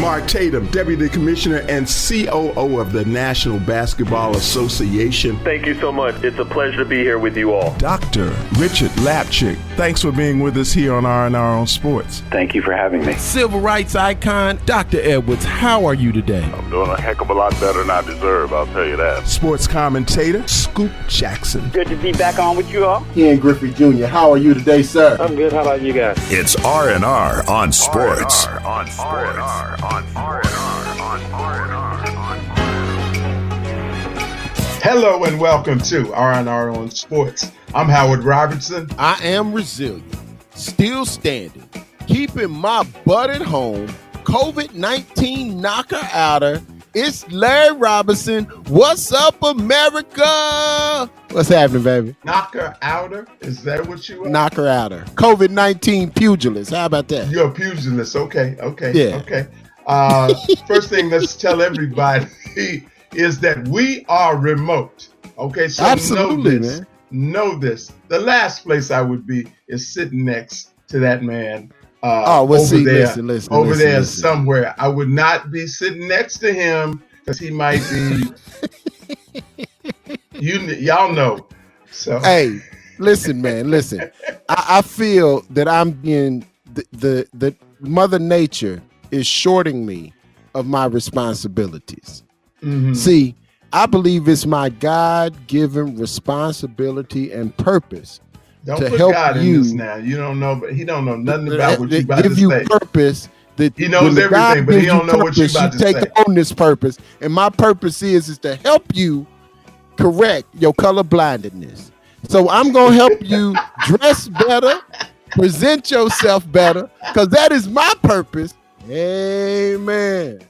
Mark Tatum, Deputy Commissioner and COO of the National Basketball Association. Thank you so much. It's a pleasure to be here with you all. Dr. Richard Lapchick, thanks for being with us here on R&R on Sports. Thank you for having me. Civil rights icon, Dr. Edwards, how are you today? I'm doing a heck of a lot better than I deserve, I'll tell you that. Sports commentator, Scoop Jackson. Good to be back on with you all. Ian Griffey Jr., how are you today, sir? I'm good. How about you guys? It's R&R on Sports. R&R on Sports. Hello and welcome to R&R on Sports. I'm Howard Robertson. I am resilient, still standing, keeping my butt at home, COVID-19 knocker outer. It's Larry Robinson. What's up, America? What's happening, baby? Knocker outer? Is that what you are? Knocker outer. COVID-19 pugilist. How about that? You're a pugilist. Okay. Yeah. Okay. First thing, let's tell everybody is that we are remote. Okay, so Absolutely, know this. Man. Know this. The last place I would be is sitting next to that man. Listen. Somewhere. I would not be sitting next to him because he might be. Y'all know. So hey, listen, man. Listen. I feel that I'm being the Mother Nature is shorting me of my responsibilities. Mm-hmm. See, I believe it's my God-given responsibility and purpose. Don't to put help God you, in this now. You don't know, but he don't know nothing about what you about give to you say. Purpose. That he knows everything, but he don't know what you about to say. Take on this purpose, and my purpose is to help you correct your color blindness. So I'm gonna help you dress better, present yourself better, because that is my purpose. Amen.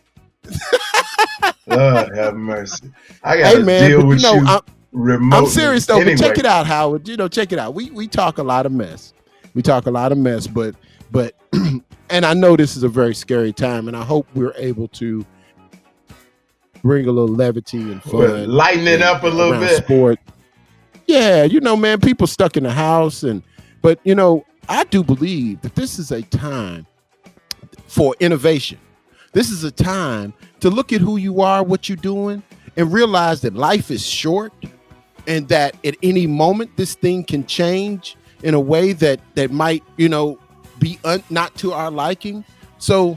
Lord have mercy. I gotta deal with you. Remotely. I'm serious though, anyway. But check it out, Howard. Check it out. We talk a lot of mess. But and I know this is a very scary time, and I hope we're able to bring a little levity and fun. Lighten it up a little bit. Sport. Yeah, man, people stuck in the house, but I do believe that this is a time for innovation. This is a time to look at who you are, what you're doing, and realize that life is short. And that at any moment, this thing can change in a way that might, be not to our liking. So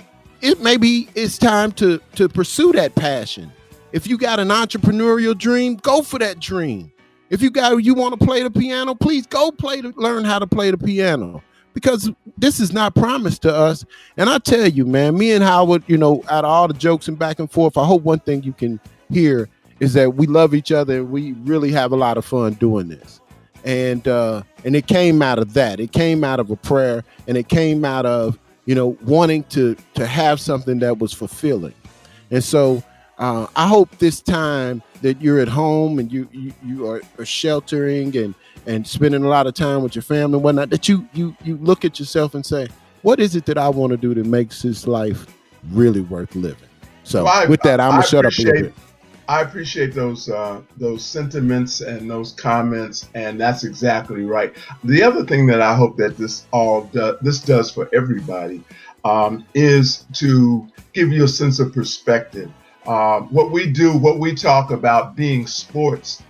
maybe it's time to pursue that passion. If you got an entrepreneurial dream, go for that dream. If you want to play the piano, please go learn how to play the piano, because this is not promised to us. And I tell you, man, me and Howard, out of all the jokes and back and forth, I hope one thing you can hear is that we love each other and we really have a lot of fun doing this. And it came out of that. It came out of a prayer, and it came out of, wanting to have something that was fulfilling. And so I hope this time that you're at home and you are sheltering and spending a lot of time with your family and whatnot, that you look at yourself and say, what is it that I want to do that makes this life really worth living? So with that, I'm going to shut up a little bit. I appreciate those sentiments and those comments, and that's exactly right. The other thing that I hope that this does for everybody is to give you a sense of perspective. What we talk about being sports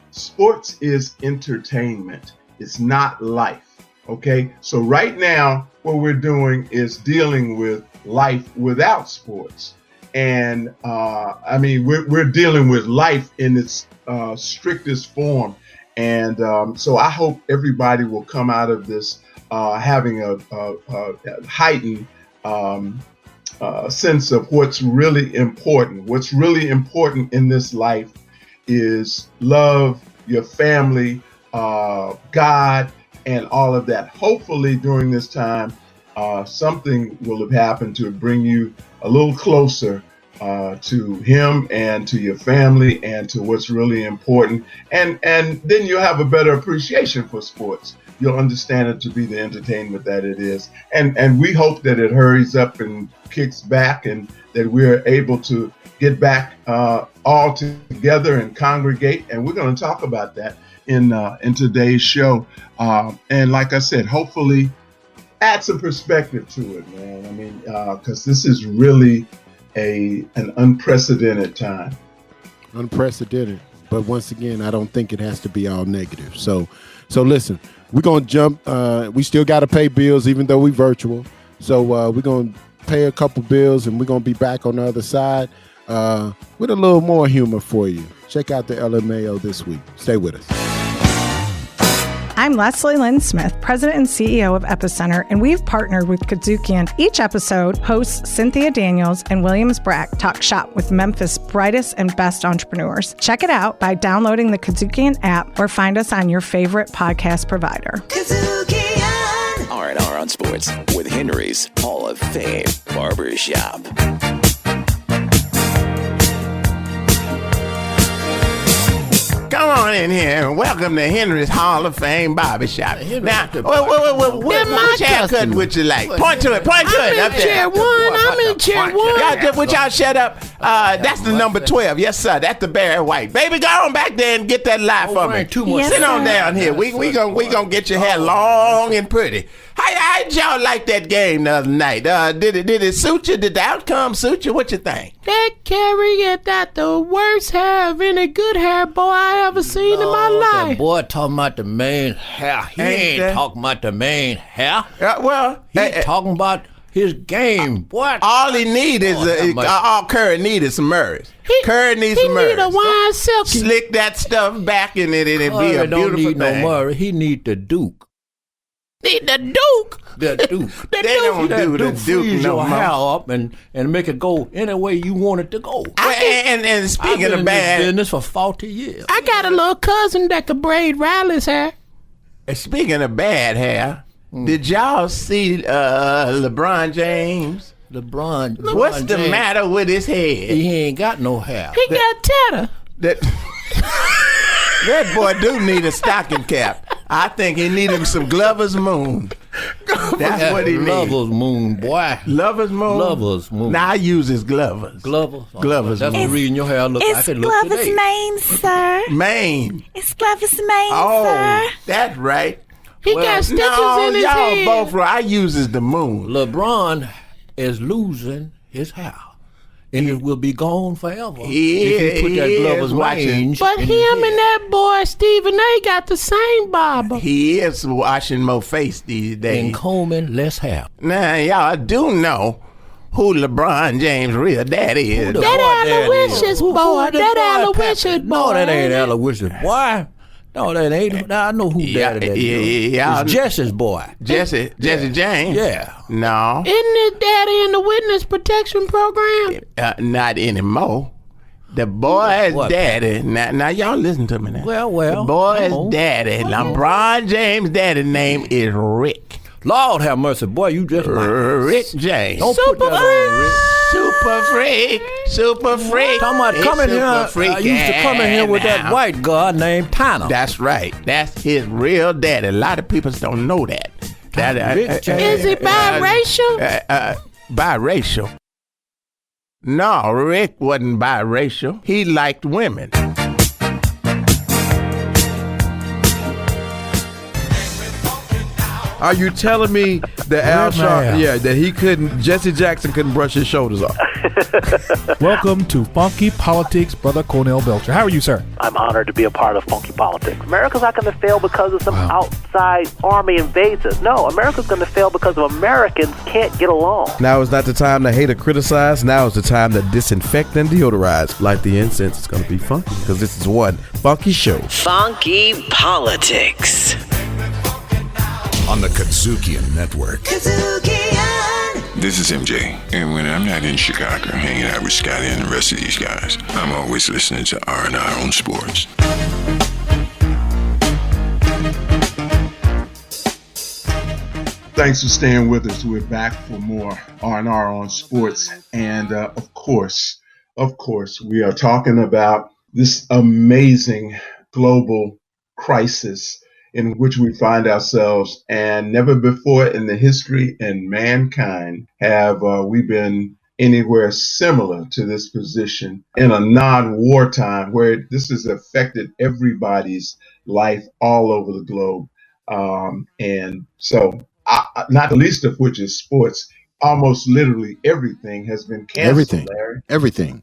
is entertainment. It's not life. Okay, so right now what we're doing is dealing with life without sports. And we're dealing with life in its strictest form. And so I hope everybody will come out of this having a heightened sense of what's really important. What's really important in this life is love, your family, God, and all of that. Hopefully during this time, something will have happened to bring you a little closer to him and to your family and to what's really important. And then you'll have a better appreciation for sports. You'll understand it to be the entertainment that it is. And we hope that it hurries up and kicks back, and that we're able to get back all together and congregate. And we're going to talk about that in today's show. And like I said, hopefully add some perspective to it, man. I mean, because this is really an unprecedented time. Unprecedented. But once again, I don't think it has to be all negative. So listen, we're going to jump. We still got to pay bills, even though we virtual. So we're going to pay a couple bills, and we're going to be back on the other side with a little more humor for you. Check out the LMAO this week. Stay with us. I'm Leslie Lynn Smith, President and CEO of Epicenter, and we've partnered with KUDZUKIAN. Each episode, hosts Cynthia Daniels and Williams Brack talk shop with Memphis' brightest and best entrepreneurs. Check it out by downloading the KUDZUKIAN app or find us on your favorite podcast provider. KUDZUKIAN! R&R on Sports with Henry's Hall of Fame Barbershop. Come on in here and welcome to Henry's Hall of Fame Barbershop. Now, which haircut would you like? Point to it. I'm in chair one. Would y'all shut up? That's the number 12. Yes, sir. That's the Barry White. Baby, go on back there and get that lie for me. Yes, Sit on down here. We gonna get your hair long and pretty. How'd y'all like that game the other night? Did it suit you? Did the outcome suit you? What you think? That Carrie got the worst hair of any good hair boy I ever seen in my life. That boy talking about the main hair. He ain't talking about the main hair. He's talking about his game. What? All he need is all Curry need is some Murrays. Curry needs some Murrays. He need a wine silky. Slick that stuff back in it, and it'd be a beautiful don't need thing. no Murray. He need the Duke. Need the Duke. The Duke. They don't do the Duke freeze no your more. hair up and make it go any way you want it to go. And speaking I've been of bad, in this business for 40 years. I got a little cousin that could braid Riley's hair. speaking of bad hair, did y'all see LeBron James? What's the James, matter with his head? He ain't got no hair. He got tatter. That boy do need a stocking cap. I think he need him some Glover's Moon. That's what he needs. Lover's Moon, boy. Lover's Moon? Lover's Moon. Now I use his Glover's. Glover's That's the reason your hair look like it look Glover's today. Maine, sir. Maine. It's Glover's Maine, Oh, sir. that's right. He got stitches No, in his y'all head. both right. I uses the moon. LeBron is losing his hair. And it will be gone forever. He if you put that is Glover's watching. range. But him and that boy Stephen A. got the same barber. He is washing more face these days. And combing less hair. Now, y'all do know who LeBron James' real daddy is. That Aloysius boy. That Aloysius boy. No, that ain't Aloysius boy. No, that ain't. I know who daddy that is. Yeah. It's Jesse's boy. Jesse James? Yeah. No. Isn't his daddy in the witness protection program? Not anymore. The boy's daddy. Now y'all listen to me now. Well. The boy's daddy, LeBron James' daddy name is Rick. Lord have mercy, boy, you just Rick James. Don't put that on Rick. Super freak. Come in here. I used to come in here with that white guy named Tanner. That's right. That's his real daddy. A lot of people don't know that. Is he biracial? Biracial. No, Rick wasn't biracial. He liked women. Are you telling me that Jesse Jackson couldn't brush his shoulders off? Welcome to Funky Politics, Brother Cornell Belcher. How are you, sir? I'm honored to be a part of Funky Politics. America's not going to fail because of some outside army invades us. No, America's going to fail because of Americans can't get along. Now is not the time to hate or criticize. Now is the time to disinfect and deodorize. Like the incense, it's going to be funky because this is one funky show. Funky Politics. On the KUDZUKIAN Network. KUDZUKIAN! This is MJ, and when I'm not in Chicago hanging out with Scotty and the rest of these guys, I'm always listening to R&R on Sports. Thanks for staying with us. We're back for more R&R on Sports, and of course, we are talking about this amazing global crisis in which we find ourselves, and never before in the history and mankind have we been anywhere similar to this position in a non-wartime where this has affected everybody's life all over the globe. And so, not the least of which is sports. almost literally everything has been canceled, Larry. Everything.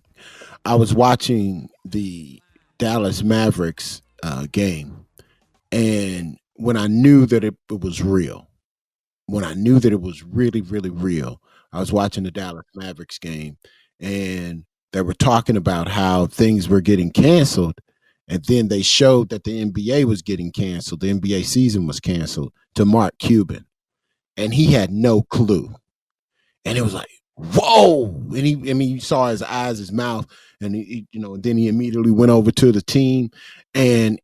I was watching the Dallas Mavericks game, and when I knew that it was real, when I knew that it was really, really real, I was watching the Dallas Mavericks game, and they were talking about how things were getting canceled, and then they showed that the NBA was getting canceled. The NBA season was canceled to Mark Cuban, and he had no clue. And it was like, whoa! And you saw his eyes, his mouth, and then he immediately went over to the team. And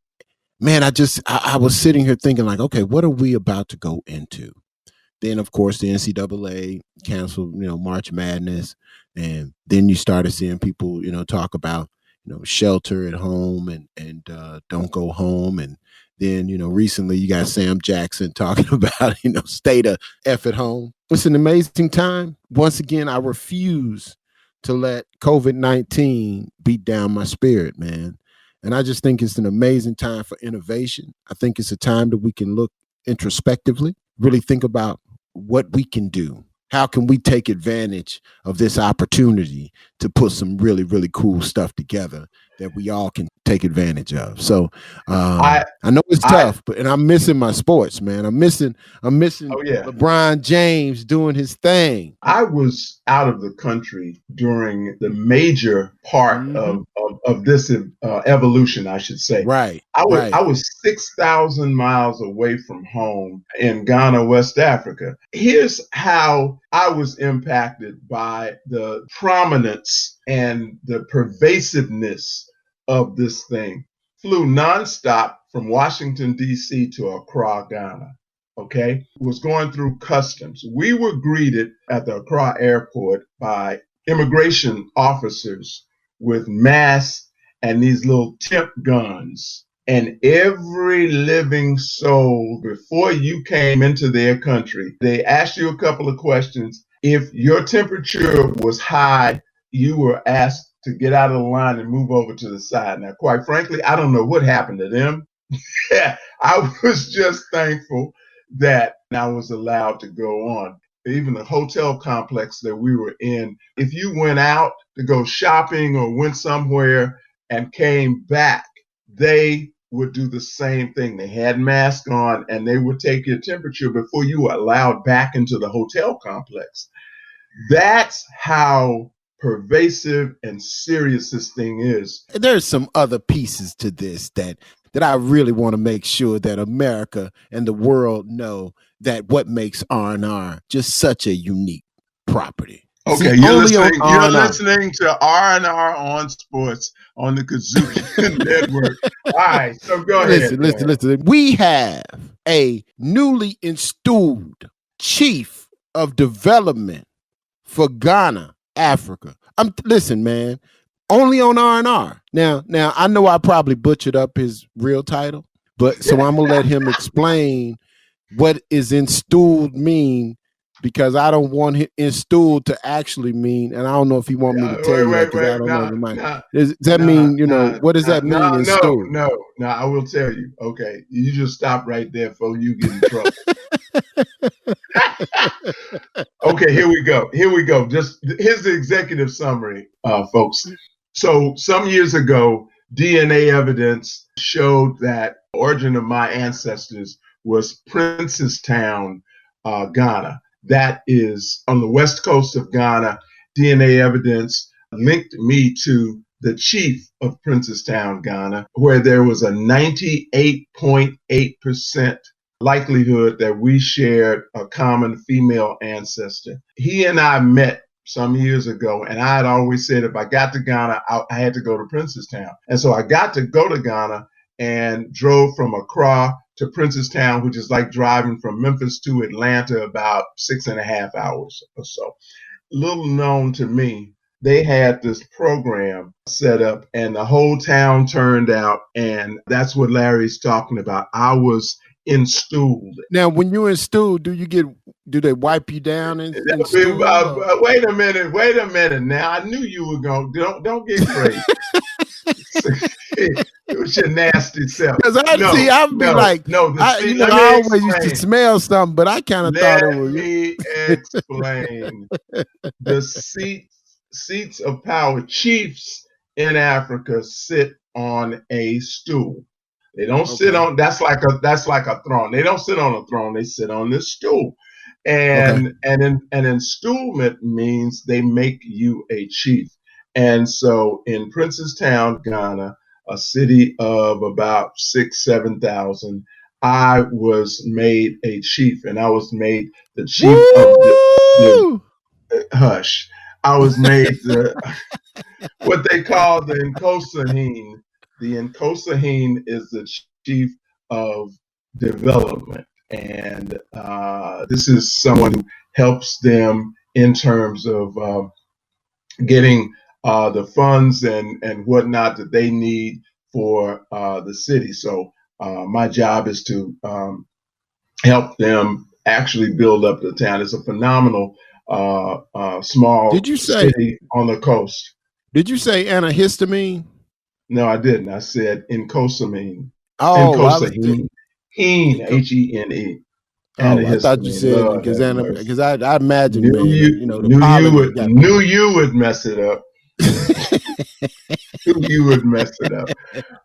man, I was sitting here thinking like, okay, what are we about to go into? Then, of course, the NCAA canceled, March Madness, and then you started seeing people, talk about, shelter at home and don't go home, and then, recently you got Sam Jackson talking about, stay the F at home. It's an amazing time. Once again, I refuse to let COVID-19 beat down my spirit, man. And I just think it's an amazing time for innovation. I think it's a time that we can look introspectively, really think about what we can do. How can we take advantage of this opportunity to put some really, really cool stuff together that we all can take advantage of? So I know it's tough, and I'm missing my sports, man. I'm missing LeBron James doing his thing. I was out of the country during the major part of this evolution, I should say. Right. I was 6,000 miles away from home in Ghana, West Africa. Here's how I was impacted by the prominence and the pervasiveness of this thing. Flew nonstop from Washington, D.C. to Accra, Ghana. Okay, was going through customs. We were greeted at the Accra airport by immigration officers with masks and these little temp guns. And every living soul, before you came into their country, they asked you a couple of questions. If your temperature was high, you were asked to get out of the line and move over to the side. Now, quite frankly, I don't know what happened to them. I was just thankful that I was allowed to go on. Even the hotel complex that we were in, if you went out to go shopping or went somewhere and came back, they would do the same thing. They had masks on and they would take your temperature before you were allowed back into the hotel complex. That's how pervasive and serious this thing is. There's some other pieces to this that I really want to make sure that America and the world know that what makes R&R just such a unique property. Okay, you're listening to R&R on Sports on the KUDZUKIAN Network. All right, so go ahead. Listen. We have a newly installed chief of development for Ghana, Africa. Listen, man. Only on R&R. Now, I know I probably butchered up his real title, but so I'm gonna let him explain what is installed mean, because I don't want installed to actually mean, and I don't know if he want me to tell you that because I don't know. Does that mean, what does that mean installed? No, I will tell you. Okay, you just stop right there before you get in trouble. Okay, here we go. Here's the executive summary, folks. So some years ago, DNA evidence showed that the origin of my ancestors was Princestown, Ghana. That is on the west coast of Ghana. DNA evidence linked me to the chief of Princestown, Ghana, where there was a 98.8% likelihood that we shared a common female ancestor. He and I met some years ago, and I had always said if I got to Ghana, I had to go to Princestown. And so I got to go to Ghana and drove from Accra to Princestown, which is like driving from Memphis to Atlanta, about 6.5 hours or so. Little known to me, they had this program set up and the whole town turned out, and that's what Larry's talking about. I was installed. Now, when you're installed, do they wipe you down? Wait a minute. Now, I knew you were going. Don't get crazy. with your nasty self. Because I'd be like, I always used to smell something, but I kind of thought it was. Let me explain. The seats of power, chiefs in Africa sit on a stool. They don't sit on. That's like a throne. They don't sit on a throne. They sit on this stool. And installment means they make you a chief. And so in Princestown, Ghana, a city of about 6,000-7,000, I was made a chief, and I was made the chief of the hush. I was made what they call the Nkosahene. The Nkosahene is the chief of development. And this is someone who helps them in terms of getting the funds and whatnot that they need for the city. So my job is to help them actually build up the town. It's a phenomenal small city on the coast. Did you say antihistamine? No, I didn't. I said Nkosahene. Oh, Nkosahene. Hene. I thought you said because I imagine knew you would mess it up. You would mess it up.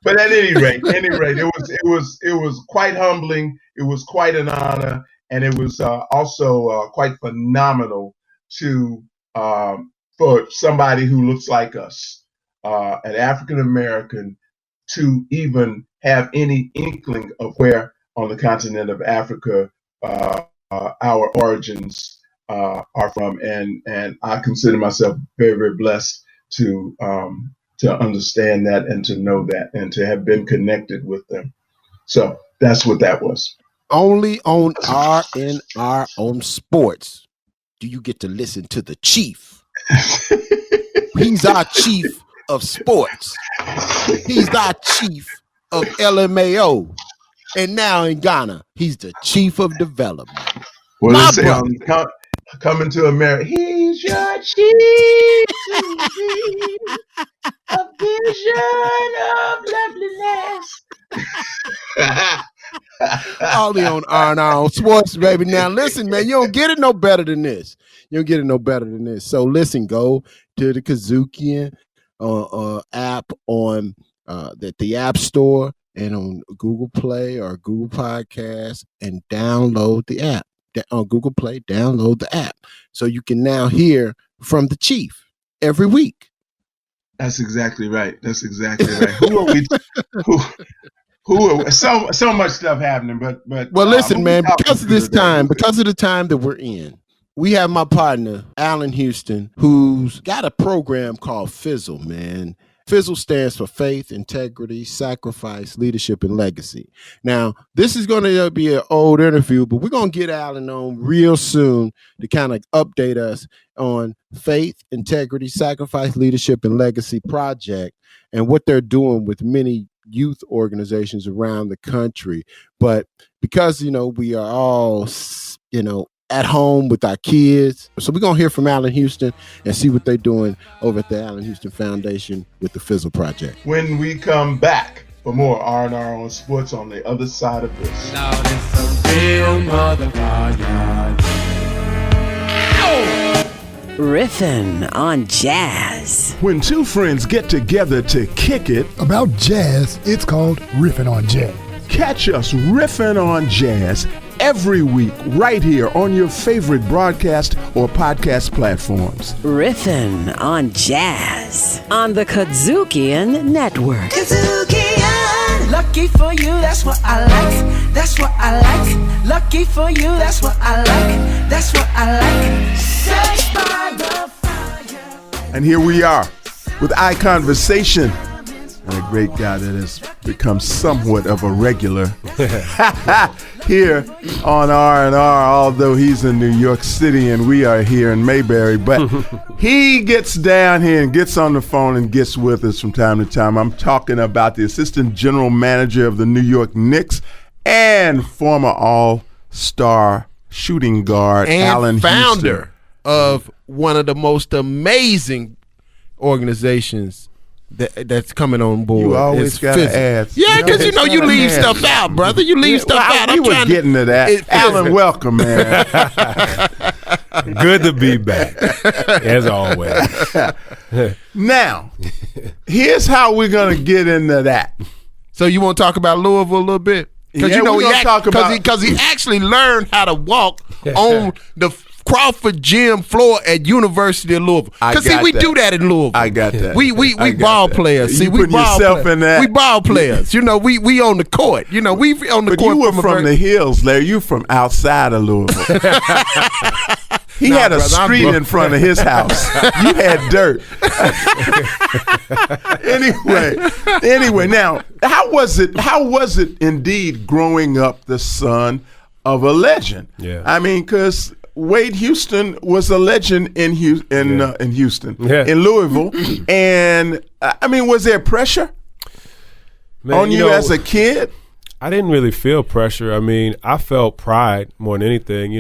But at any rate, it was quite humbling. It was quite an honor, and it was also quite phenomenal for somebody who looks like us, an African American, to even have any inkling of where on the continent of Africa our origins are from, and I consider myself very, very blessed to understand that and to know that and to have been connected with them. So that's what that was. Only on RNR on Sports do you get to listen to the chief. He's our chief of sports. He's our chief of LMAO. And now in Ghana, he's the chief of development. Well, coming to America, he's your chief of vision of loveliness. Only on R&R Sports, baby. Now, listen, man, you don't get it no better than this. So, listen, go to the KUDZUKIAN app on the App Store and on Google Play or Google Podcasts and download the app. On Google Play, download the app. So you can now hear from the chief every week. That's exactly right. Who are we? Who are so much stuff happening, but well, listen, man, because of the time that we're in, we have my partner, Allan Houston, who's got a program called Fizzle, man. Fizzle stands for Faith, Integrity, Sacrifice, Leadership, and Legacy. Now, this is going to be an old interview, but we're going to get Allan on real soon to kind of update us on Faith, Integrity, Sacrifice, Leadership, and Legacy project and what they're doing with many youth organizations around the country. But because, we are all, at home with our kids. So we're going to hear from Allan Houston and see what they're doing over at the Allan Houston Foundation with the Fizzle Project. When we come back for more R&R on Sports on the other side of this. Now it's a real motherfucker. Riffin' on jazz. When two friends get together to kick it about jazz, it's called Riffin' on Jazz. Catch us riffing on jazz every week right here on your favorite broadcast or podcast platforms. Riffin' on jazz on the KUDZUKIAN Network. KUDZUKIAN! Lucky for you, that's what I like. That's what I like. Lucky for you, that's what I like. That's what I like. Search by the fire. And here we are with Eye Conversation. And a great guy that has become somewhat of a regular here on R&R, although he's in New York City and we are here in Mayberry. But he gets down here and gets on the phone and gets with us from time to time. I'm talking about the assistant general manager of the New York Knicks and former all-star shooting guard, and Allan founder Houston. Of one of the most amazing organizations that's coming on board. You always got to add. Yeah, because you leave stuff out, brother. You leave stuff out. We were getting to that. Allan, welcome, man. Good to be back, as always. Now, here's how we're going to get into that. So you want to talk about Louisville a little bit? Because he actually learned how to walk on the Crawford Gym floor at University of Louisville. Because we do that in Louisville. I got that. We ball players. See, we ball yourself in that. We ball players. We on the court. We on the but court. You were from the hills, Larry. You from outside of Louisville. He had a street in front of his house. You had dirt. Anyway, now how was it indeed growing up the son of a legend? Yeah. I mean, because Wade Houston was a legend in Houston, in Louisville, and I mean, was there pressure on you as a kid? I didn't really feel pressure. I mean, I felt pride more than anything.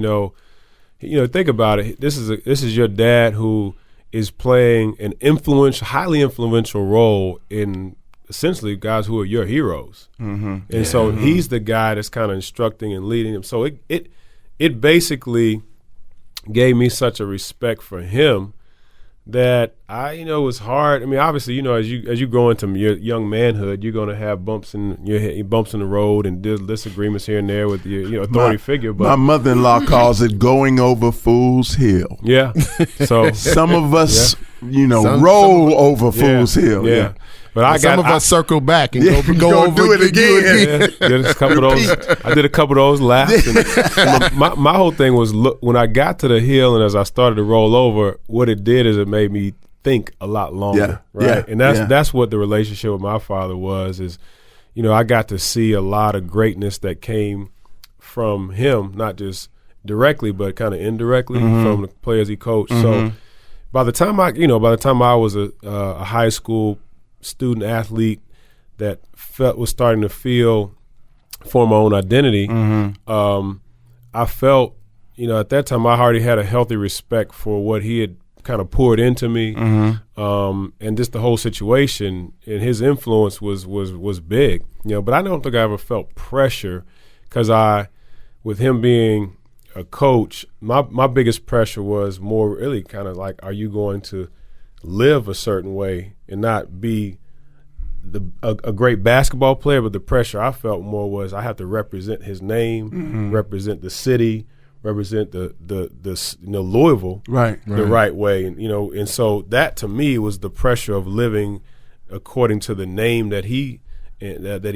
Think about it. This is your dad who is playing an highly influential role in essentially guys who are your heroes, and so he's the guy that's kind of instructing and leading them. So it basically gave me such a respect for him that it was hard. I mean, obviously, as you grow into your young manhood, you're going to have bumps in the road and disagreements here and there with your authority figure. But my mother-in-law calls it going over Fool's Hill. Yeah. So some of us, roll over Fool's Hill. Yeah. But some of us circle back and go over do it again. Did a couple of those. I did a couple of those laps. And my whole thing was, look, when I got to the hill and as I started to roll over, what it did is it made me think a lot longer. Right. And that's what the relationship with my father was. Is I got to see a lot of greatness that came from him, not just directly, but kind of indirectly from the players he coached. So by the time I was a high school student athlete that was starting to form my own identity, I felt, at that time I already had a healthy respect for what he had kind of poured into me, and just the whole situation and his influence was big, but I don't think I ever felt pressure because with him being a coach, my biggest pressure was more really kind of like, are you going to live a certain way and not be a great basketball player? But the pressure I felt more was I have to represent his name, represent the city, represent the Louisville the right way, and so that to me was the pressure of living according to the name that he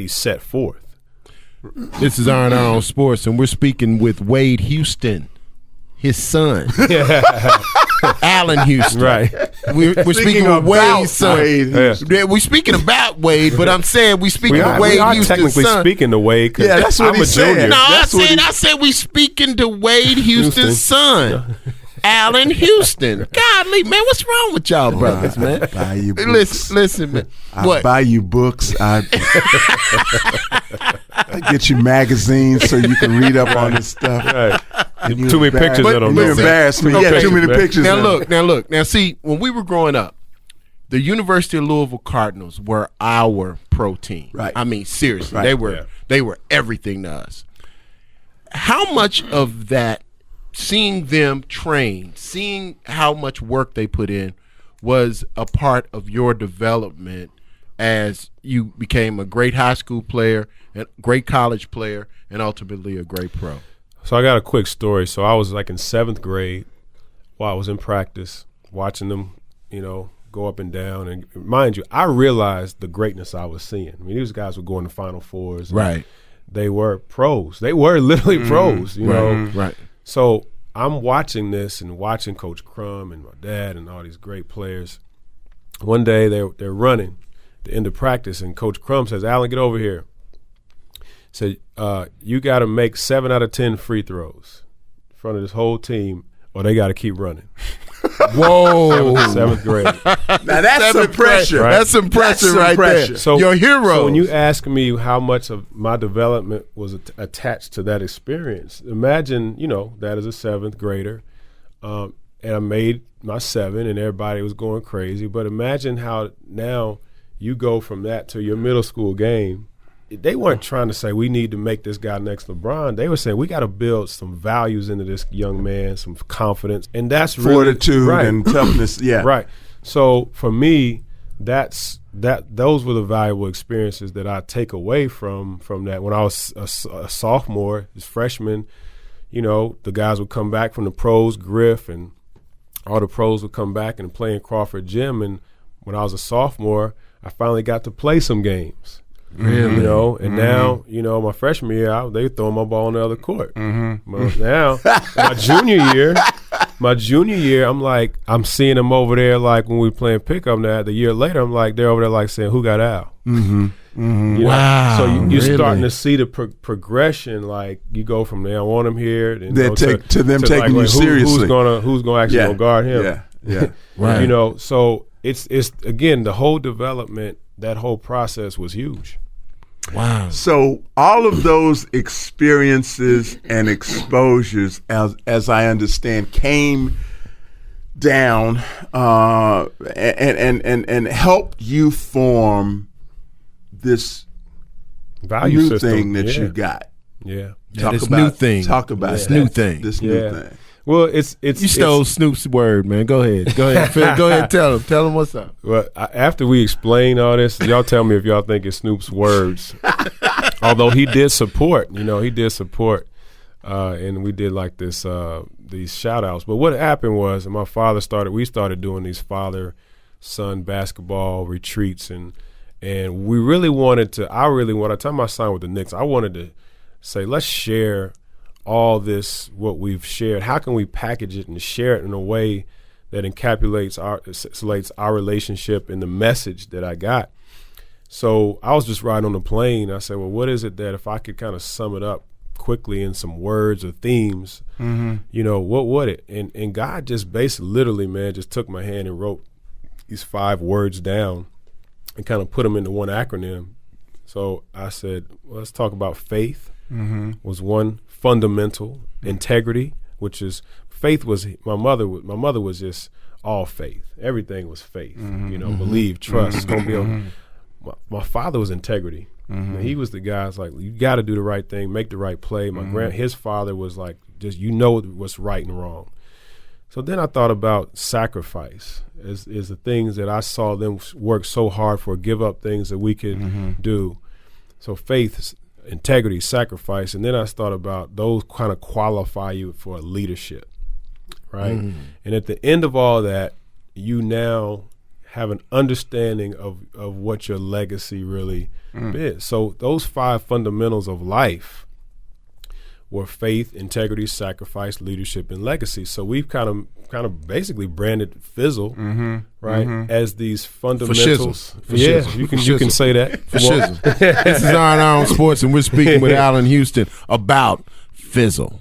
set forth. This is R&R on Sports, and we're speaking with Wade Houston, his son. Allan Houston. Right. We're speaking of Wade's son. We're speaking about Wade, but I'm saying we're speaking of Wade Houston's son. Technically speaking to Wade, because that's what I'm a junior. No, I said we speaking to Wade Houston's son. Allan Houston. Golly, man, what's wrong with y'all brothers, man? I buy you books. Listen, man. I buy you books. I get you magazines so you can read up on this stuff. Right. Too many pictures of them. You embarrass me. Okay. Yeah, too many pictures. Now look. Now see, when we were growing up, the University of Louisville Cardinals were our pro team. Right. I mean, seriously, Right. they were everything to us. How much of that, seeing them train, seeing how much work they put in, was a part of your development as you became a great high school player, a great college player, and ultimately a great pro? So I got a quick story. So I was like in 7th grade while I was in practice, watching them, go up and down. And mind you, I realized the greatness I was seeing. I mean, these guys were going to Final Fours. Right. They were pros. They were literally pros, you know. Right. So I'm watching this and watching Coach Crum and my dad and all these great players. One day they're running at the end of practice, and Coach Crum says, "Allan, get over here." Said, you got to make 7 out of 10 free throws in front of this whole team, or they got to keep running. Whoa. 7th grade. Now that's some pressure. Right? That's some pressure right there. So, your hero. So when you ask me how much of my development was attached to that experience, imagine, that as a 7th grader, and I made my 7 and everybody was going crazy. But imagine how now you go from that to your middle school game. They weren't trying to say we need to make this guy next LeBron. They were saying we got to build some values into this young man, some confidence, and that's fortitude really, and toughness. Yeah, right. So for me, those were the valuable experiences that I take away from that. When I was a sophomore, as freshman, the guys would come back from the pros, Griff and all the pros would come back and play in Crawford Gym. And when I was a sophomore, I finally got to play some games. Really? And now, my freshman year, they throw my ball on the other court. But now, my junior year, I'm seeing them over there like when we playing pickup. Now, the year later, I'm like, they're over there like saying, who got Al? Wow. So you're really? starting to see the progression. Like you go from there, I want him here, and, to them taking you seriously. Who's gonna actually gonna guard him? Yeah. Right. So it's again the whole development. That whole process was huge. Wow. So all of those experiences and exposures, as I understand, came down and helped you form this value new system thing that you got. Yeah. This new thing. Talk about this that. new thing. This new thing. Well, it's you stole Snoop's word, man. Go ahead. Go ahead. Tell him what's up. Well, after we explain all this, y'all tell me if y'all think it's Snoop's words. Although he did support, and we did like this these shout outs. But what happened was, my father we started doing these father-son basketball retreats, and we really wanted to. I time I signed with the Knicks, I wanted to say, let's share all this, what we've shared. How can we package it and share it in a way that encapsulates our relationship and the message that I got? So I was just riding on the plane. I said, well, what is it that if I could kind of sum it up quickly in some words or themes, what would it? And God just basically, literally, man, just took my hand and wrote these 5 words down and kind of put them into one acronym. So I said, well, let's talk about faith. Was one. Fundamental. Integrity, which is faith, was my mother was just all faith. Everything was faith. Believe, trust. It's gonna be on. My father was integrity. He was the guy. Like, you got to do the right thing, make the right play. His father was like, just what's right and wrong. So then I thought about sacrifice is the things that I saw them work so hard for, give up things that we could do. So faith, integrity, sacrifice, and then I thought about those kind of qualify you for leadership, right? And at the end of all that, you now have an understanding of what your legacy really is. So those 5 fundamentals of life were faith, integrity, sacrifice, leadership, and legacy. So we've kind of basically branded Fizzle, right, as these fundamentals. For shizzle. You can say that. For shizzle. This is R&R on Sports, and we're speaking with Allan Houston about Fizzle.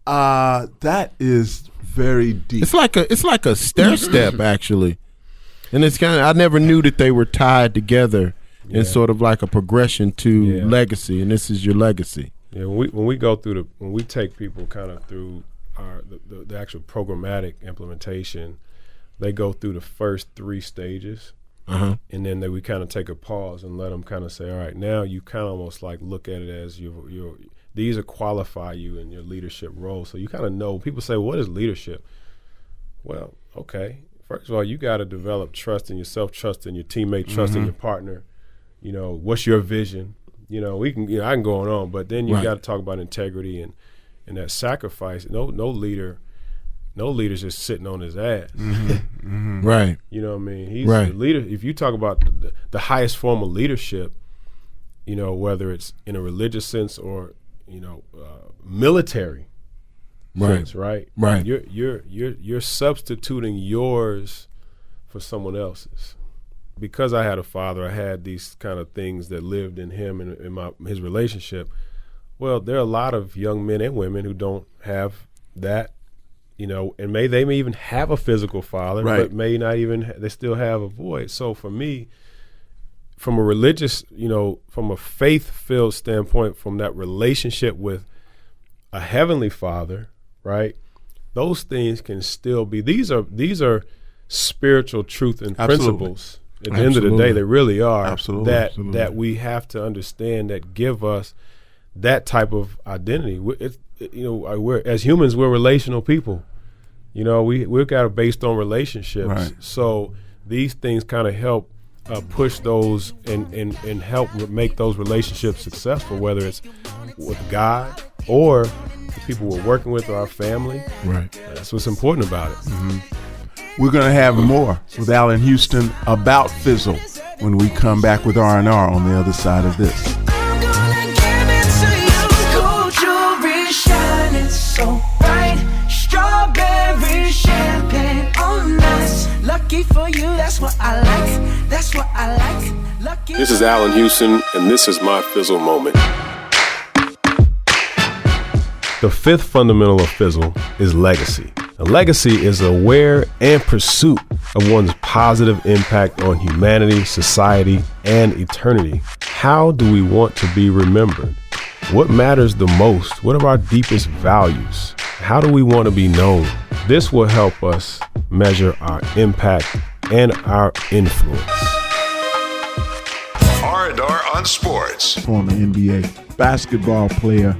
That is very deep. It's like a stair step, actually, and it's kind of, I never knew that they were tied together in sort of like a progression to legacy, and this is your legacy. Yeah, when we take people kind of through the actual programmatic implementation, they go through the first 3 stages, and then we kind of take a pause and let them kind of say, all right, now you kind of almost like look at it as these are qualify you in your leadership role. So you kind of know. People say, what is leadership? Well, okay, first of all, you got to develop trust in yourself, trust in your teammate, trust in your partner. What's your vision? I can go on, but then you got to talk about integrity and that sacrifice. No leader's just sitting on his ass. Right. You know what I mean? He's the leader. If you talk about the highest form of leadership, whether it's in a religious sense or military sense, right? Right. You're substituting yours for someone else's. Because I had a father, I had these kind of things that lived in him and in his relationship. Well, there are a lot of young men and women who don't have that, and they may even have a physical father, but may not even, they still have a void. So for me, from a religious, from a faith-filled standpoint, from that relationship with a heavenly father, right, those things can still be, these are spiritual truth and principles. At the end of the day, they really are. Absolutely. That we have to understand that give us that type of identity. We're as humans, we're relational people. We've got it based on relationships. Right. So these things kind of help push those and help make those relationships successful, whether it's with God or the people we're working with or our family. Right. That's what's important about it. Mm-hmm. We're going to have more with Allan Houston about Fizzle when we come back with R&R on the other side of this. Gold jewelry shining so bright, strawberry champagne on ice. Lucky for you, that's what I like. That's what I like. Lucky. This is Allan Houston, and this is my Fizzle moment. The fifth fundamental of Fizzle is legacy. A legacy is aware and pursuit of one's positive impact on humanity, society, and eternity. How do we want to be remembered? What matters the most? What are our deepest values? How do we want to be known? This will help us measure our impact and our influence. R&R on Sports. Former NBA basketball player,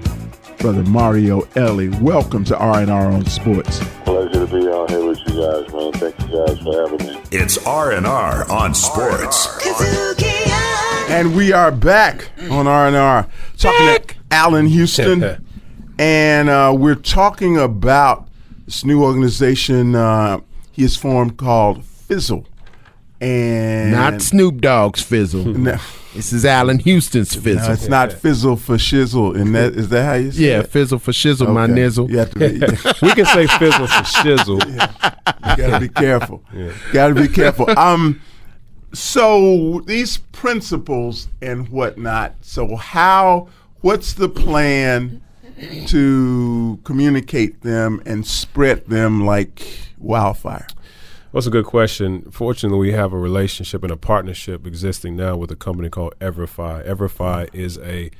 Brother Mario Ellie. Welcome to R&R on Sports. Pleasure to be out here with you guys, man. Thank you guys for having me. It's R&R on Sports. And we are back on R&R talking to Allan Houston. And we're talking about this new organization he has formed called Fizzle. And not Snoop Dogg's Fizzle. No. This is Allan Houston's Fizzle. No, it's not Fizzle for Shizzle. And is that how you say it? Fizzle for Shizzle, okay. My nizzle. You have to be, we can say Fizzle for Shizzle. Yeah. You got to be careful. Got to be careful. So these principles and whatnot. So what's the plan to communicate them and spread them like wildfire? Well, that's a good question. Fortunately, we have a relationship and a partnership existing now with a company called Everify. Everify is a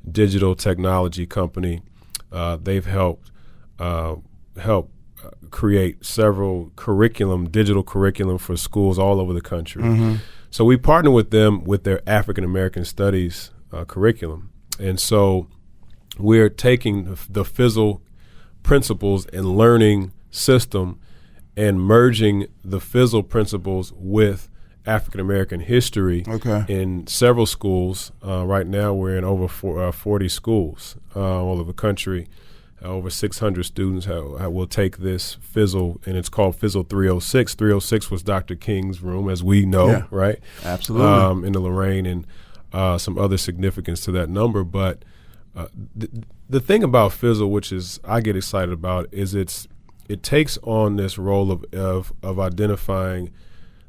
digital technology company. They've helped create several digital curriculum for schools all over the country. Mm-hmm. So we partner with them with their African American Studies curriculum. And so we're taking the Fizzle principles and learning system and merging the Fizzle principles with African American history in several schools. Right now, we're in over 40 schools all over the country. Over 600 students will take this Fizzle, and it's called Fizzle 306. 306 was Dr. King's room, as we know, right? Absolutely. In the Lorraine, and some other significance to that number. But the thing about Fizzle, which is I get excited about, is it takes on this role of identifying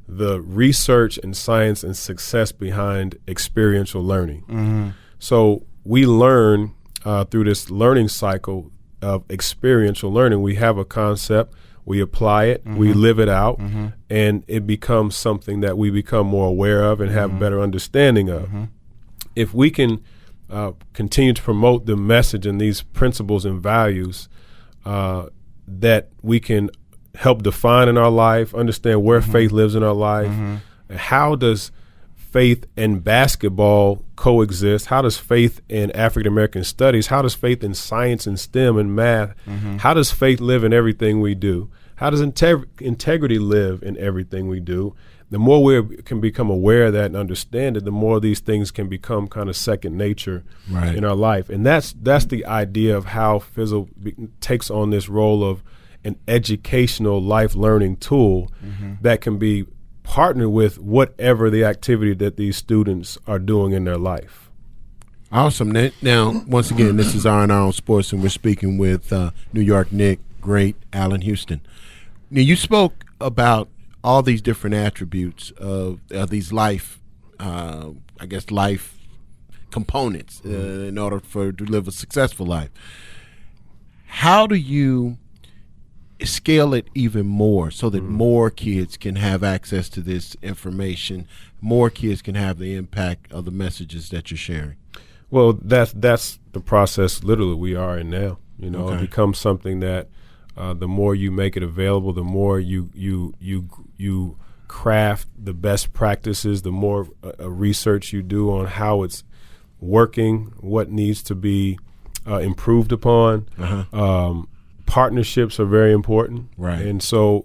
the research and science and success behind experiential learning. Mm-hmm. So we learn through this learning cycle of experiential learning. We have a concept, we apply it, we live it out, and it becomes something that we become more aware of and have better understanding of. If we can continue to promote the message and these principles and values that we can help define in our life, understand where faith lives in our life, and how does faith and basketball coexist? How does faith in African American studies? How does faith in science and STEM and math? How does faith live in everything we do? How does integrity live in everything we do? The more we can become aware of that and understand it, the more these things can become kind of second nature in our life. And that's the idea of how Fizzle takes on this role of an educational life learning tool that can be partnered with whatever the activity that these students are doing in their life. Awesome. Now, once again, this is R&R on Sports, and we're speaking with New York Knicks great Allan Houston. Now, you spoke about all these different attributes of these life components in order to live a successful life. How do you scale it even more so that more kids can have access to this information, more kids can have the impact of the messages that you're sharing? Well, that's the process literally we are in now. It becomes something that the more you make it available, the more you craft the best practices, the more research you do on how it's working, what needs to be improved upon. Partnerships are very important. Right. And so,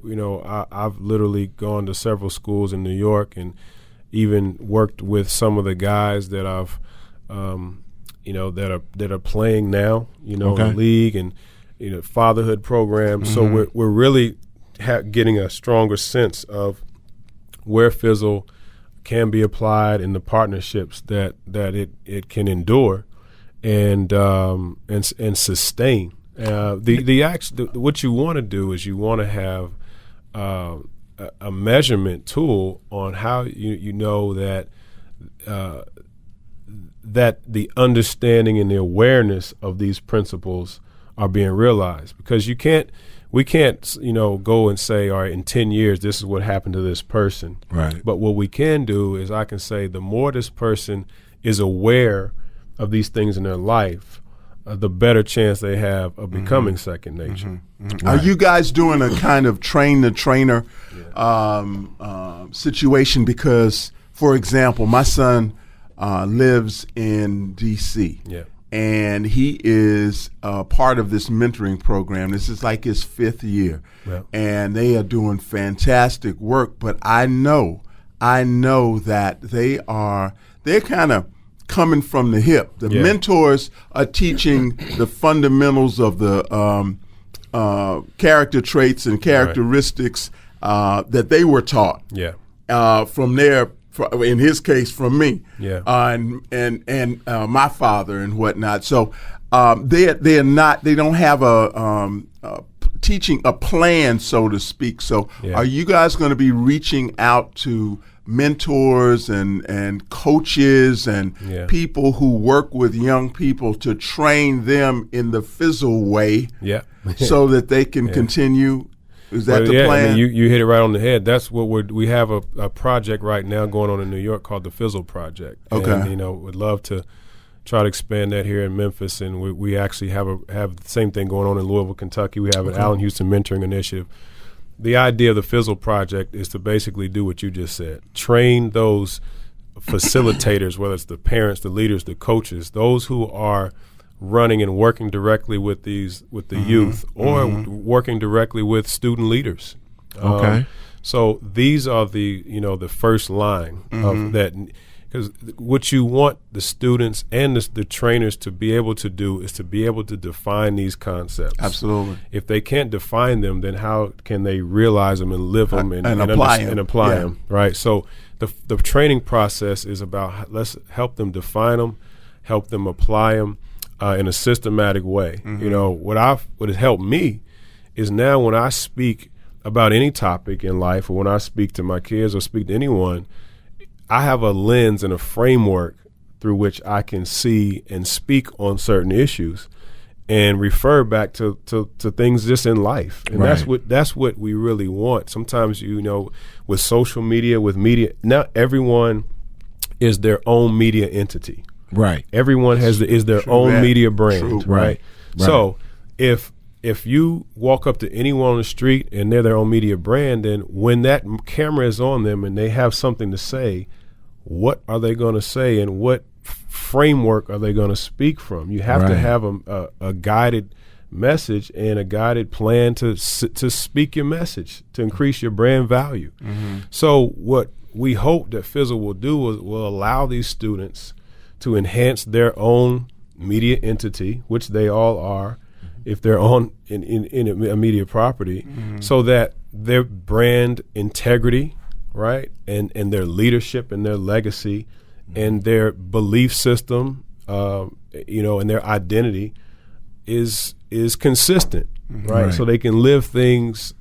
I've literally gone to several schools in New York and even worked with some of the guys that I've, that are playing now, in the league and, fatherhood programs. So we're really getting a stronger sense of where Fizzle can be applied in the partnerships that it can endure and sustain. What you want to do is you want to have a measurement tool on how you know that that the understanding and the awareness of these principles are being realized, because we can't go and say, all right, in 10 years this is what happened to this person. Right. But what we can do is I can say the more this person is aware of these things in their life, the better chance they have of becoming second nature. Are you guys doing a kind of train the trainer situation? Because, for example, my son lives in D.C. Yeah. And he is part of this mentoring program. This is like his 5th year. Yeah. And they are doing fantastic work. But I know that they're kind of coming from the hip. The mentors are teaching the fundamentals of the character traits and characteristics that they were taught. Yeah. From their, in his case, from me. Yeah. And my father and whatnot. So they don't have a teaching a plan, so to speak. So are you guys going to be reaching out to mentors and coaches and people who work with young people to train them in the Fizzle way so that they can continue? Is that the plan? I mean, you hit it right on the head. That's what we have a project right now going on in New York called the Fizzle Project. Okay. And, would love to try to expand that here in Memphis. And we actually have the same thing going on in Louisville, Kentucky. We have an Allan Houston Mentoring Initiative. The idea of the Fizzle Project is to basically do what you just said. Train those facilitators, whether it's the parents, the leaders, the coaches, those who are running and working directly with the youth or working directly with student leaders. So these are the first line of that, because what you want the students and the trainers to be able to do is to be able to define these concepts. Absolutely. If they can't define them, then how can they realize them and live them and apply them? And apply them, right? So the training process is about, let's help them define them, help them apply them in a systematic way. What has helped me is now when I speak about any topic in life, or when I speak to my kids or speak to anyone, I have a lens and a framework through which I can see and speak on certain issues and refer back to things just in life. And that's what we really want. Sometimes, with social media, with media, not everyone is their own media entity. Right. Everyone is their own media brand. Right. So if you walk up to anyone on the street and they're their own media brand, then when that camera is on them and they have something to say, what are they going to say and what framework are they going to speak from? You have to have a guided message and a guided plan to speak your message, to increase your brand value. So what we hope that Fizzle will do is will allow these students to enhance their own media entity, which they all are, if they're on in a media property, so that their brand integrity, right, and their leadership and their legacy and their belief system, and their identity is consistent, right? So they can live things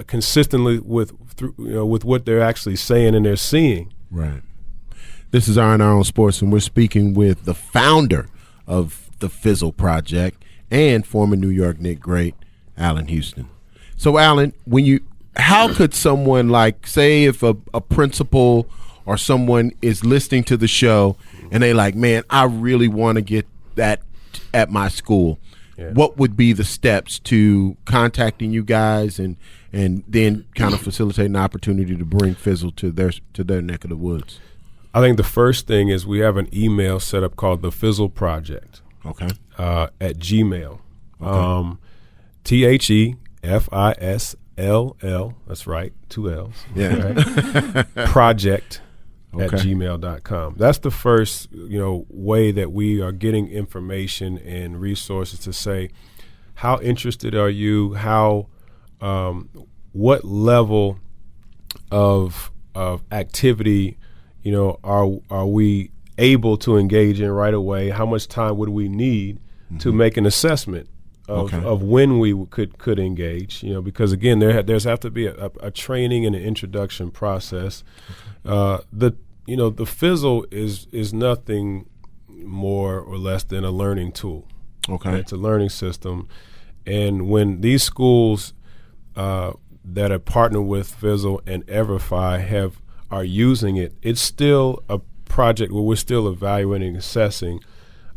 consistently with what they're actually saying and they're seeing. Right. This is R&R on Sports, and we're speaking with the founder of the Fizzle Project and former New York Knicks great, Allan Houston. So, Allan, how could someone, like, say if a principal or someone is listening to the show and they like, man, I really want to get that at my school. Yeah. What would be the steps to contacting you guys and and then kind of facilitate an opportunity to bring Fizzle to their neck of the woods? I think the first thing is we have an email set up called the Fizzle Project. Okay. At Gmail. Okay. THEFISLL. That's right. 2 L's. Yeah. Right? Project at Okay. gmail.com. That's the first, way that we are getting information and resources to say, how interested are you? How, what level of activity, are we able to engage in right away? How much time would we need to make an assessment of when we could engage? Because again, there's have to be a training and an introduction process. The Fizzle is nothing more or less than a learning tool. Okay, it's a learning system, and when these schools that are partnered with Fizzle and Everfi are using it, it's still a project where we're still evaluating and assessing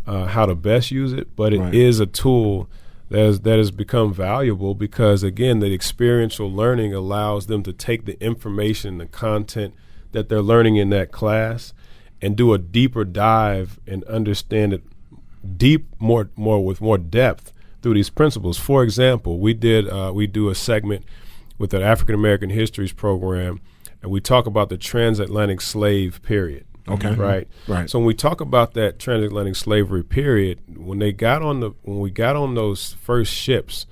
how to best use it, but it is a tool that has become valuable because, again, the experiential learning allows them to take the information, the content that they're learning in that class and do a deeper dive and understand it more with more depth through these principles. For example, we do a segment with the African American Histories program, and we talk about the transatlantic slave period. Okay. Right. So when we talk about that transatlantic slavery period, when we got on those first ships,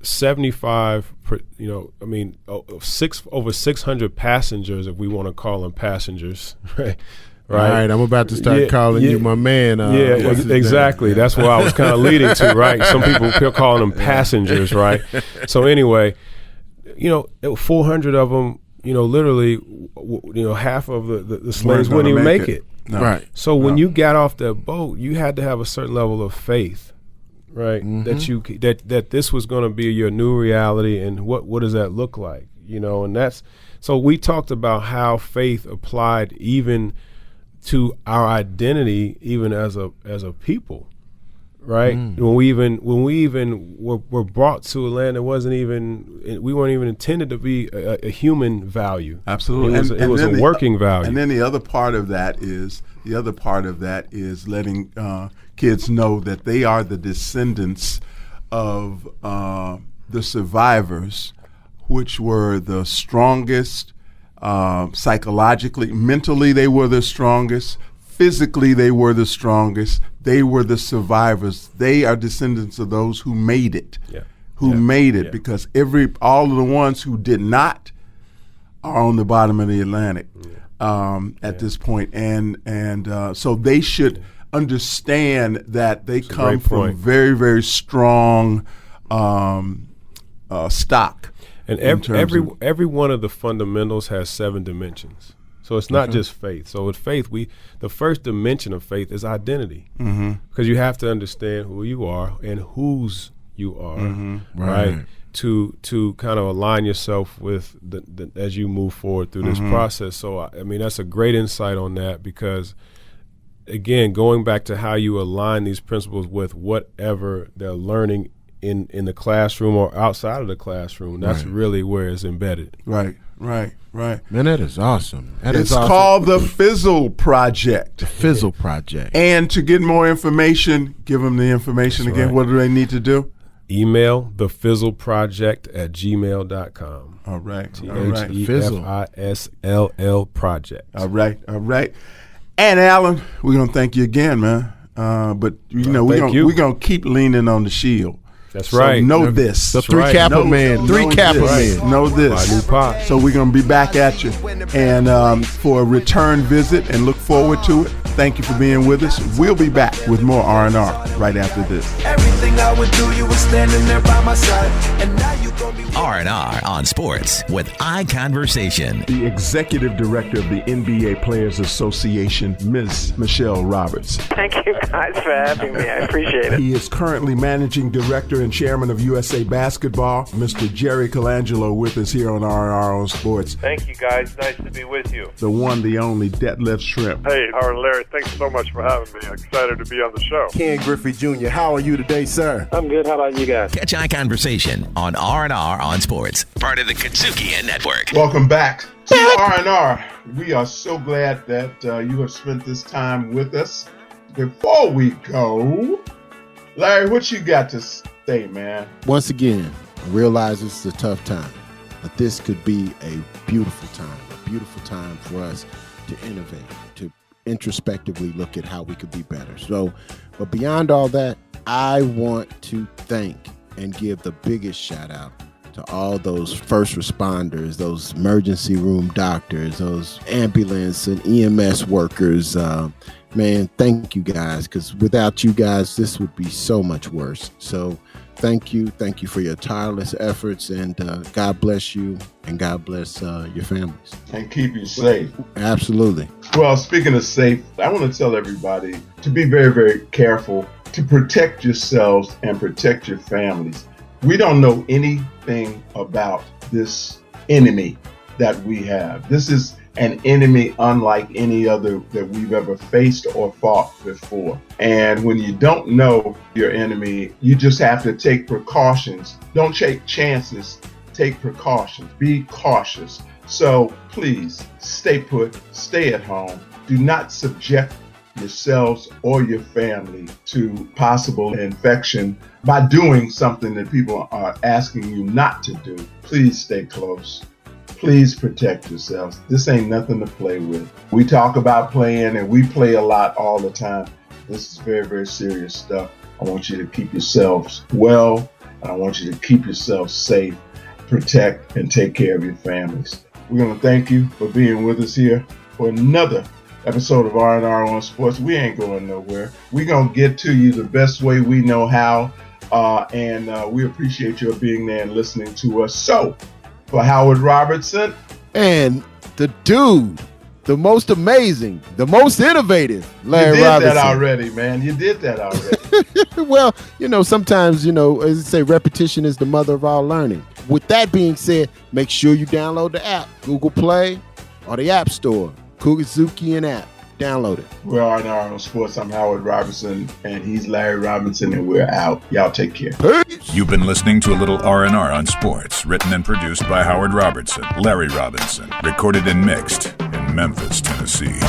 75, over 600 passengers, if we want to call them passengers, right? All right, I'm about to start calling you my man. Exactly. That's where I was kind of leading to, right? Some people calling them passengers, right? So anyway, 400 of them, literally, half of the slaves wouldn't even make it. No. Right. So when you got off that boat, you had to have a certain level of faith, right? That this was going to be your new reality, and what does that look like? And that's so we talked about how faith applied even to our identity, even as a people, right? When we were brought to a land that we weren't even intended to be a human value. Absolutely, it was a working value. And then the other part of that is letting kids know that they are the descendants of the survivors, which were the strongest. Psychologically, mentally, they were the strongest. Physically, they were the strongest. They were the survivors. They are descendants of those who made it. Because all of the ones who did not are on the bottom of the Atlantic at this point, and so they should understand that they come from very, very strong stock. And every one of the fundamentals has 7 dimensions. So it's not just faith. So with faith, the first dimension of faith is identity, because you have to understand who you are and whose you are, right? To kind of align yourself with as you move forward through this process. So that's a great insight on that, because again, going back to how you align these principles with whatever they're learning in the classroom or outside of the classroom, that's really where it's embedded. Right. Man, that is awesome. It's called the Fizzle Project. The Fizzle Project. And to get more information, give them the information again. What do they need to do? Email thefizzleproject@gmail.com. All right. THEFISLL project. All right. And Allan, we're gonna thank you again, man. But we're gonna keep leaning on the shield. That's right. So know this. The three Kappa man. Know this. My new pot. So we're going to be back at you and for a return visit, and look forward to it. Thank you for being with us. We'll be back with more R&R right after this. Everything I would do, you were standing there by my side. And now you gonna be R&R on Sports with iConversation. The Executive Director of the NBA Players Association, Ms. Michelle Roberts. Thank you guys for having me. I appreciate it. He is currently Managing Director and Chairman of USA Basketball, Mr. Jerry Colangelo, with us here on R&R on Sports. Thank you, guys. Nice to be with you. The one, the only, Detlef Shrimp. Hey, Howard, Larry, thanks so much for having me. I'm excited to be on the show. Ken Griffey Jr., how are you today, sir? I'm good. How about you guys? Catch iConversation on R&R on Sports, part of the KUDZUKIAN Network. Welcome back to R&R. We are so glad that you have spent this time with us. Before we go, Larry, what you got to say, man? Once again, I realize it's a tough time, but this could be a beautiful time for us to innovate, to introspectively look at how we could be better. So, but beyond all that, I want to thank and give the biggest shout out to all those first responders, those emergency room doctors, those ambulance and EMS workers. Man, thank you guys, because without you guys, this would be so much worse. So thank you for your tireless efforts, and God bless you, and God bless your families. And keep you safe. Absolutely. Well, speaking of safe, I want to tell everybody to be very, very careful, to protect yourselves and protect your families. We don't know anything about this enemy that we have. This is an enemy unlike any other that we've ever faced or fought before. And when you don't know your enemy, you just have to take precautions. Don't take chances, take precautions. Be cautious. So please stay put, stay at home. Do not subject yourselves or your family to possible infection by doing something that people are asking you not to do. Please stay close. Please protect yourselves. This ain't nothing to play with. We talk about playing, and we play a lot all the time. This is very, very serious stuff. I want you to keep yourselves well, and I want you to keep yourselves safe, protect, and take care of your families. We're going to thank you for being with us here for another episode of R&R on Sports. We ain't going nowhere. We're going to get to you the best way we know how, and we appreciate your being there and listening to us. So, for Howard Robertson. And the dude, the most amazing, the most innovative, Larry Robertson. You did that already, man. You did that already. Well, sometimes, as they say, repetition is the mother of all learning. With that being said, make sure you download the app, Google Play or the App Store, KUDZUKIAN app. Download it. We're R&R on Sports. I'm Howard Robinson, and he's Larry Robinson, and we're out. Y'all take care. Peace. You've been listening to a little R&R on Sports, written and produced by Howard Robertson, Larry Robinson, recorded and mixed in Memphis, Tennessee.